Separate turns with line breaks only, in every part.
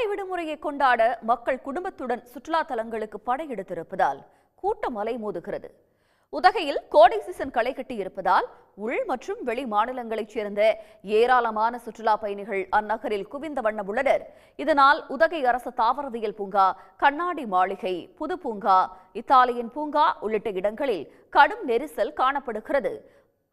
கோடை விடுமுறையை கொண்டாட மக்கள் குடும்பத்துடன் சுற்றுலா தலங்களுக்கு படையெடுத்திருப்பதால் கூட்டம் அலைமோதுகிறது. உதகையில் கோடை சீசன் களை கட்டி இருப்பதால் உள் மற்றும் வெளி மாநிலங்களைச் சேர்ந்த ஏராளமான சுற்றுலா பயணிகள் அந்நகரில் குவிந்த வண்ணம் உள்ளனர். இதனால் உதகை அரசு தாவரவியல் பூங்கா, கண்ணாடி மாளிகை, புது பூங்கா, இத்தாலியன் பூங்கா உள்ளிட்ட இடங்களில் கடும் நெரிசல் காணப்படுகிறது.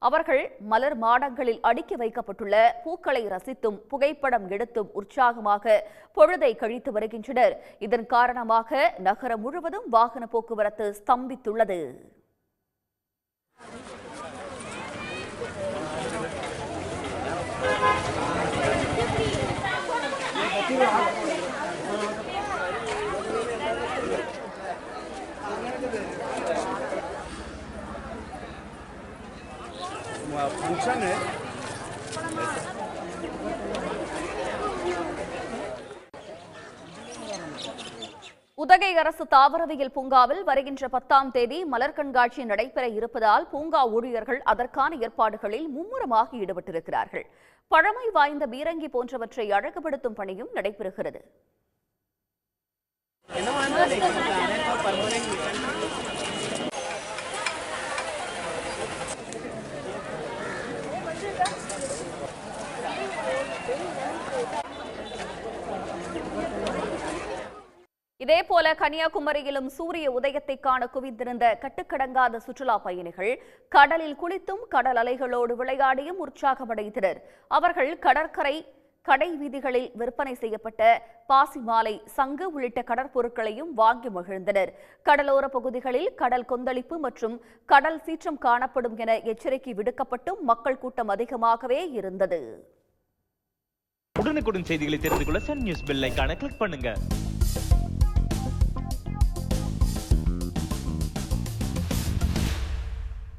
அவர்கள் மலர் மாடங்களில் அடுக்கி வைக்கப்பட்டுள்ள பூக்களை ரசித்தும் புகைப்படம் எடுத்தும் உற்சாகமாக பொழுதை கழித்து வருகின்றனர். இதன் காரணமாக நகரம் முழுவதும் வாகன போக்குவரத்து ஸ்தம்பித்துள்ளது. உதகை அரசு தாவரவியல் பூங்காவில் வருகின்ற 10ஆம் தேதி மலர் கண்காட்சி நடைபெற இருப்பதால் பூங்கா ஊழியர்கள் அதற்கான ஏற்பாடுகளில் மும்முரமாக ஈடுபட்டிருக்கிறார்கள். பழமை வாய்ந்த பீரங்கி போன்றவற்றை அழகுபடுத்தும் பணியும் நடைபெறுகிறது. இதேபோல கன்னியாகுமரியிலும் சூரிய உதயத்தை காண குவிந்திருந்த கட்டுக்கடங்காத சுற்றுலா பயணிகள் கடலில் குளித்தும் கடல் அலைகளோடு விளையாடியும் உற்சாகமடைந்தனர். அவர்கள் கடற்கரை கடை வீதிகளில் விற்பனை செய்யப்பட்ட பாசி மாலை, சங்கு உள்ளிட்ட கடற்பொருட்களையும் வாங்கி மகிழ்ந்தனர். கடலோர பகுதிகளில் கடல் கொந்தளிப்பு மற்றும் கடல் சீற்றம் காணப்படும் என எச்சரிக்கை விடுக்கப்பட்டும் மக்கள் கூட்டம் அதிகமாகவே இருந்தது.
உடனுக்குடன் செய்திகளை தெரிந்து கொள்ள சன் நியூஸ் பெல் ஐகானை கிளிக் பண்ணுங்க.